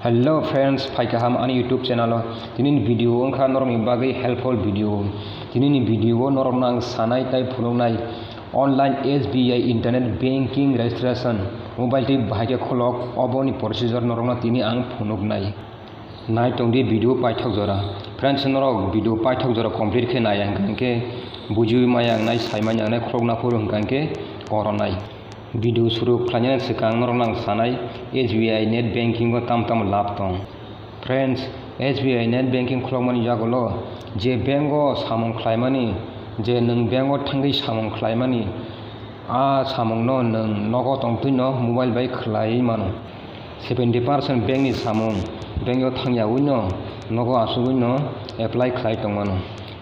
Hello friends फाइकाहाम आनी YouTube channel दिनैनि video ओंखा नरमनि बागै हेल्पफुल भिडियो दिनैनि भिडियो नरमनो आं सानाय ताइ फुलुंनाय online SBI internet banking registration mobile टी बाहायके खलक अबनि प्रोसीजर नरमनो दिनै आं फुनुगनाय नाय तंदि भिडियो पाइथक जरा फ्रेंड्स नरक भिडियो पाइथक जरा कंप्लीट के नाय आंके बुजियो माय आंनाय सायमाय आंनाय खलगनाफोर आंके करनाय भिडियो शुरू खालामनायनि सिगां नरमनो आं सानाय SBI नेट बैंकिंग ताम लाभ दं फ्रेंड्स SBI नेट बैंकिंग खलमनि जागल जे बैंक सामं खालामनि जे नों बैंक थांगै सामं खालामनि आ सामंनो नों नगद अंतैनो मोबाइल बाय खलाय मानो 70% बैंक नि सामं बैंक थांयावैनो नगद आसुगैनो एप्लाइ खालाय दं मानो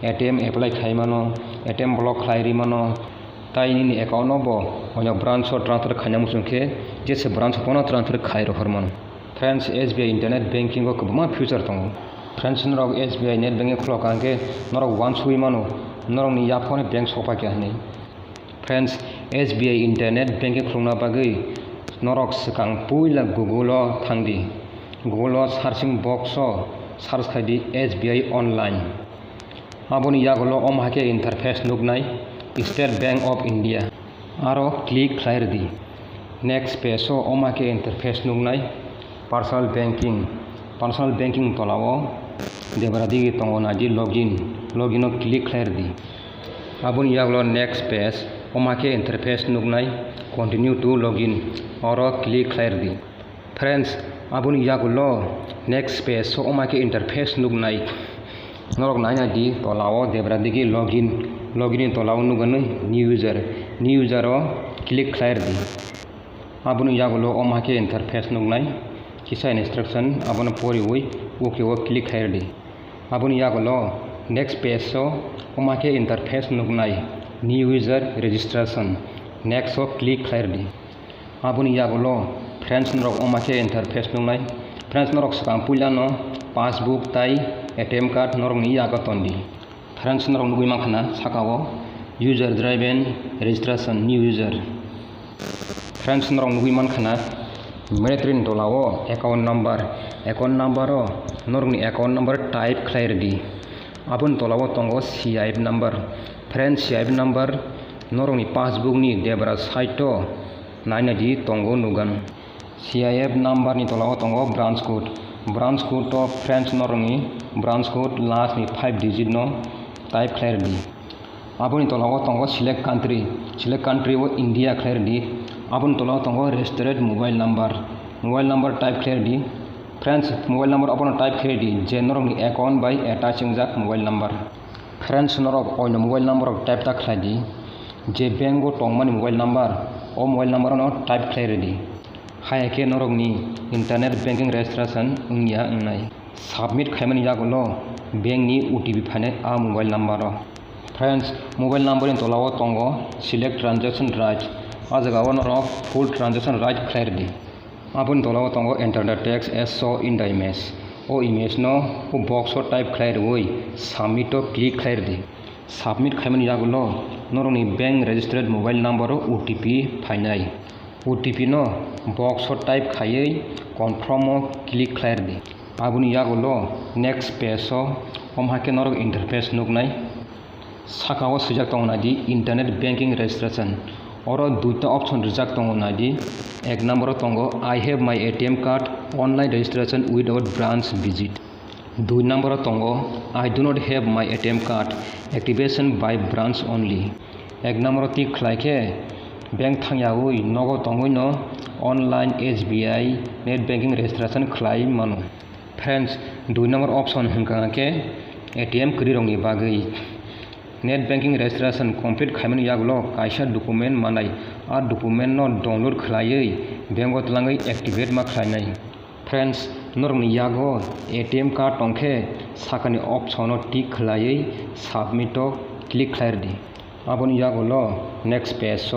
ATM एप्लाइ खालाय मानो ATM ब्लक खालाय मानो ताइनि एकाउंट नबो अन्य ब्रांच ट्रांसफर खाना मुसुंखे जेसे ब्रांच फोन ट्रांसफर खाय रहरमन फ्रेंड्स SBI इंटरनेट बैंकिंग को गोबां फ्यूचर दं फ्रेंड्स नरक SBI नेट बैंकिंग खलक आंके नरक वन सुइ मानो नरक नि याफोन बैंक सफा के हनै फ्रेंड्स SBI इंटरनेट बैंकिंग खलना बागै नरक सिगां पुइला Google थांदि Google searching box search खायदि SBI ऑनलाइन आबनि यागल अमहाके इंटरफेस नुगनाय स्टेट बैंक ऑफ इंडिया आरो क्लिक खालायदि नेक्स्ट पेज अमाके इंटरफेस नुगनाय पर्सनल बैंकिंग तलाव देबरादि दङ नादि लॉगिन क्लिक खालायदि आबनि यागल नेक्स्ट पेज अमाके इंटरफेस नुगनाय कंटिन्यू टू लॉगिन आरो क्लिक खालायदि फ्रेंड्स आबनि यागल नेक्स्ट पेज अमाके इंटरफेस नुगनाय नरक नायनादि तलाव देबरादि लॉगिन तलाव नुगन न्यू यूजर क्लिक खालायदि आबनि यागल अमाके इंटरफेस नुगनाय किसा इंस्ट्रक्शन आबन परिवै ओके क्लिक खालायदि आबनि यागल नेक्स्ट पेज अमाके इंटरफेस नुगनाय new user registration next click खालायदि आबनि यागल फ्रेंड्स नरक अमाके इंटरफेस नुगनाय फ्रेंड्स नरक सिगां पुइलानो पासबुक ताइ ATM कार्ड नरकनि यागतोंदि फ्रेंड्स नरक नुगै माखाना साकाव user driven registration new user friends नरक नुगै मानखाना मेट्रिन तलाव अकाउंट नंबर नरकनि अकाउंट नंबर टाइप खालायदि आबन तलाव तंगो CIF number friends CIF number नरकनि पासबुकनि देबरा साइट नायनादि तंगो नुगन CIF नंबरनि तलाव तंगो ब्रांच कोड फ्रेंड्स नरकनि ब्रांच कोड लास्ट नि 5 डिजिट नो टाइप खालायदि आबनि तलाव तंगो सिलेक्ट कंट्री वो इंडिया खालायदि आबनि तलाव तंगो रजिस्टर्ड मोबाइल नंबर टाइप खालायदि फ्रेंड्स मोबाइल नंबर अपन टाइप खालायदि जे नरकनि अकाउंट बाय अटैचिंग जाक मोबाइल नंबर फ्रेंड्स नरक अन्य मोबाइल नंबर टाइप ता खालायदि जे बैंक तंगमानि मोबाइल नंबर ओ मोबाइल नंबर नो टाइप खालायदि हायके नरकनि इंटरनेट बैंकिंग रजिस्ट्रेशन उंनिया उंनाय सबमिट खालामनि जागल बैंक नि OTP फायनाय आ mobile number friends mobile number तलाव तंगो सिलेक्ट ट्रांजेक्शन राइट आ जगह नरक फुल ट्रांजेक्शन राइट खालायदि आबनि तलाव तंगो enter the text as show in the image ओ इमेज नो ओ बॉक्स टाइप खालायदि सबमिट क्लिक खालायदि सबमिट खालामनि जागल नरकनि bank registered mobile number OTP फायनाय OTP नो बॉक्स टाइप खायै कन्फर्म क्लिक खालायदि आबनि यागल नेक्स्ट पेज अमहाके नरक इंटरफेस नुगनाय साकाव सुजाक दं नादि इंटरनेट बैंकिंग रजिस्ट्रेशन और दुइटा ऑप्शन रिजाक दं नादि एक नंबर तंगो I have my ATM card online registration without branch visit दुई नंबर तंगो I do not have my ATM card activation by branch only एक नंबर टिक खालायके बैंक थांयावै नगद तंगैनो online SBI net banking registration खालाय मानो फ्रेंड्स दुई नंबर ऑप्शन हंगाके ATM क्रिरंनि बागै नेट बैंकिंग रजिस्ट्रेशन कंप्लीट खालामनि यागल कायसा डॉक्यूमेंट मानाय आ डॉक्यूमेंट नो डाउनलोड खालायै बैंक तलाङै एक्टिवेट मा खालायनाय फ्रेंड्स नरकनि यागो ATM कार्ड तंखे साकानि ऑप्शन टिक खालायै सबमिट क्लिक खालायदि आबनि यागल नेक्स्ट पेज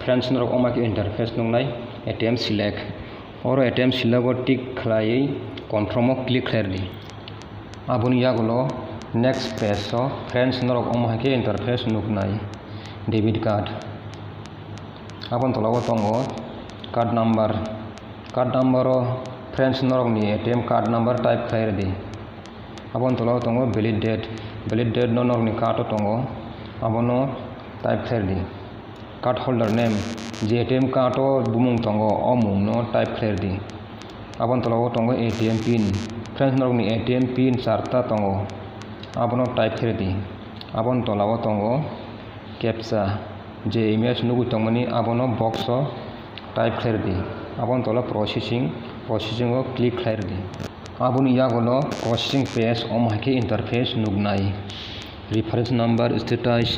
फ्रेंड्स नरक अमाके इंटरफेस नुगनाय ATM सिलेक्ट और ATM सिलेक्ट टिक खालायै कन्फर्म क्लिक खालायदि आबनि यागल नेक्स्ट पेज फ्रेंड्स नरक अमहाके इंटरफेस नुगनाय डेबिट कार्ड आबन तलाव तंगो कार्ड नंबर फ्रेंड्स नरक नि ATM कार्ड नंबर टाइप खाइ ready abon tolo tongo valid date no nrok ni card tongo abono type खाइ ready card holder name je ATM card bumung tongo o mung no type खाइ ready abon tolo tongo ATM pin friends nrok ni ATM pin charta tongo abono type खाइ ready abon tolo tongo captcha je image nugu tongmani abono box o type खाइ ready abon tolo processing o click खाइ ready aboni yagolo processing page omhake interface nugnai reference number status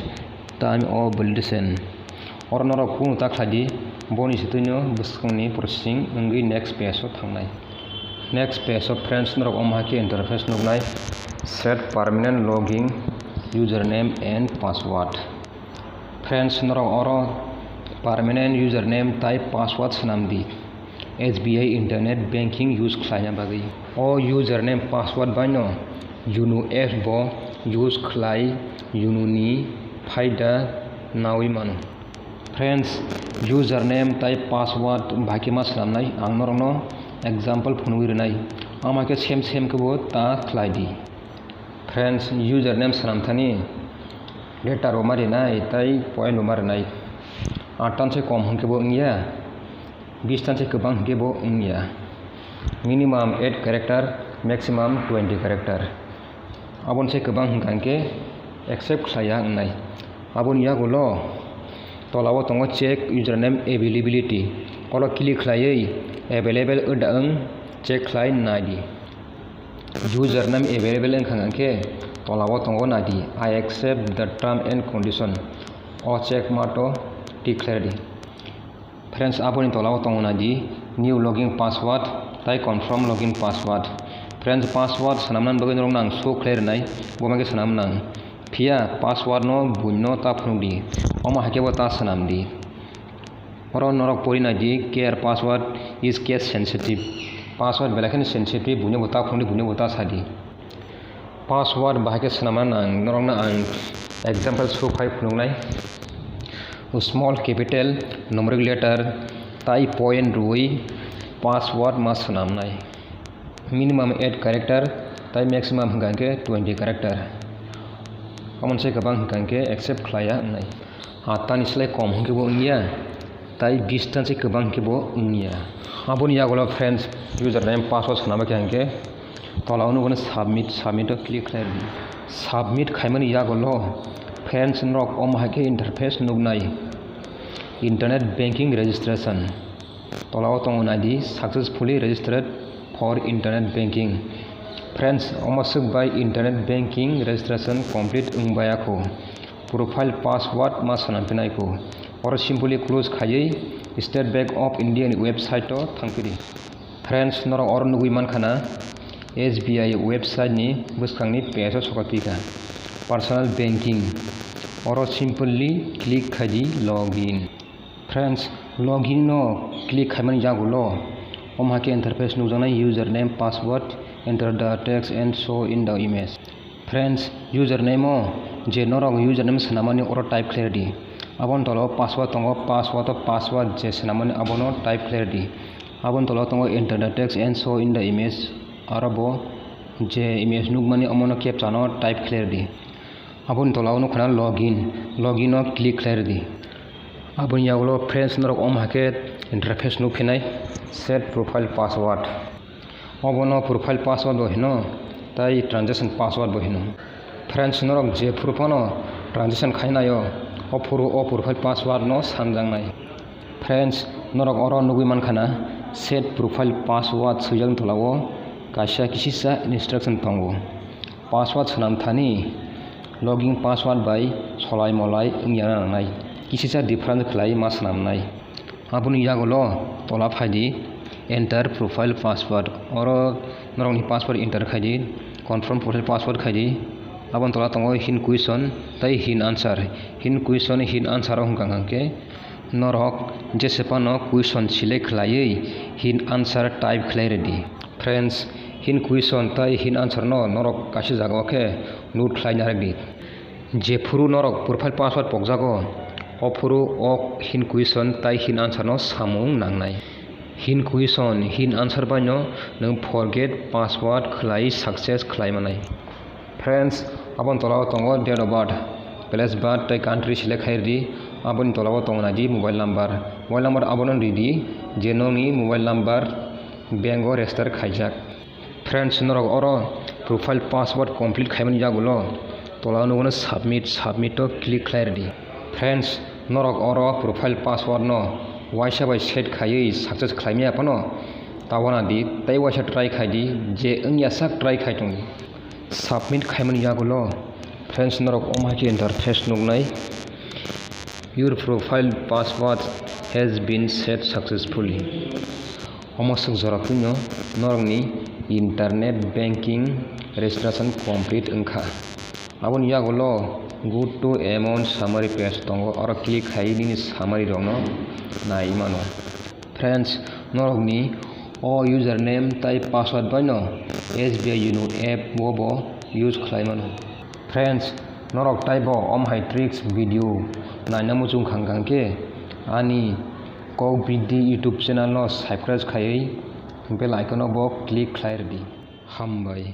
time of validation ornoro pung ta khladi boni sitino buskangni processing ngi next page o thangnai next page of friends norok omhake interface nugnai set permanent login username and password friends norok oro permanent username type password sanamdi SBI internet banking use khlaina bagi o username password baino yuno app bo use khlai yuno ni faida nawi mano friends username type password bhakima sanamnai ang norno example phunui renai amake same ke bo ta khlai di friends username sanamthani letter o mari nai tai point o mari nai 8 tan se kom hangke bo ngia 20 tan se kebang hangke bo ngia minimum 8 character maximum 20 character abon se kebang hangke accept khlaya nai abon yagolo tolawo tongo check username availability olo click khlai available udang check khlai nadi username available hangke tolawo tongo nadi I accept the term and condition o check mato tick khlai friends aboni tolawo tongo nadi new login password tai confirm login password friends password sanamnan bagin rong nang so clear nai bomage sanam nang phia password no bunno ta phungdi oma hakebo ta sanam di oro norok pori nadi care password is case sensitive password belakhen sensitive bunyo bota phungdi bunyo bota sadi password bahake sanam nang norong na ang example so khai phungnai small capital numeric letter tai point rui password mas sanamnai minimum 8 character tai maximum hangke 20 character amon se kabang hangke accept khlaya nai atani slai kom hangke bo ngia tai 20 tan se kabang ke bo ngia aboni yagolo friends username password sanama ke hangke tolaunu gone submit o click khlai submit khaimani yagolo friends nok omhake interface nugnai internet banking registration tolawo tongo nadi successfully registered for internet banking friends omasuk by internet banking registration complete ungbayako profile password ma sanampinai ko or simply close khayei state bank of india ni website to thangpiri friends nor or nugui man khana SBI website ni buskangni page o sokapika personal banking or simply click khaji login friends login no click khaimani jagulo omhake interface nujanai username password enter the text and show in the image friends username o je norok username sanamani oro type clarity abon tolo password tongo password je sanamani abono type clarity abon tolo tongo enter the text and show in the image arabo je image nugmani amono captcha no type clarity abon tolo no khana login o click clarity abon yagolo friends norok omhake interface nukhinai set profile password obono profile password bohino tai transaction password bohino friends norok je profono transaction khainayo o profile password no sanjangnai friends norok oro nugui mankhana set profile password sujang tolawo kaisa kisisa instruction tongo password sanamthani login password by solai molai ungyana nangnai kisisa different khlai ma sanamnai aboni yagolo tola phaidi enter profile password oro norongni password enter khaidi confirm profile password khaidi abon tola tongo hin question tai hin answer hin answer hongkangke norok jesepano question select khlai hin answer type khlai ready friends hin question tai hin answer no norok kaisi jago ke note khlaina ready je phuru norok profile password pokjago ofuru ok hin question tai hin answer no samung nangnai hint question hint answer बायनो नों forget password खलाय success खलायमानाय friends आबन तलाव तंगो date of birth place birth तै country select खायरदि आबन तलाव तंगनादि मोबाइल नम्बर आबन रिदि जे नोंनि मोबाइल नम्बर बेंक रेजिस्टार खायजाक फ्रेंड्स नरक अरो प्रोफाइल पासवर्ड कमप्लीट खायमानि जागुलो तलाव नुगोनो सबमिट तो क्लिक खायरदि फ्रेंड्स नरक अरो प्रोफाइल पासवर्ड नो वाइसा बाय सेट खायै सक्सेस खालामि आपनो तावना दि तै वाइसा ट्राई खायदि जे अंगिया साक ट्राई खायतंग सबमिट खायमानि जागुलो फ्रेंड्स नरक अमाके इंटरफेस नुगनाय your profile password has been set successfully अमसक जराखुनो नरकनि इंटरनेट बैंकिंग रेजिस्ट्रेशन कमप्लीट अंखा आबन यागुलो go to amount summary page दंगो और क्लिक खायिनि सामारी रंनो नाय मानो फ्रेंड्स नरकनि ओ यूजर नेम ताई पासवर्ड बायनो SBI यूनो ऐप बोबो यूज खालायमानो फ्रेंड्स नरक ताइबो अमहाय ट्रिक्स वीडियो नायना मुजुं खांगांके आनी कौबिदि यूट्यूब चैनल नो सब्सक्राइब खायै बेल आइकन बो क्लिक खायरदि हामबाय।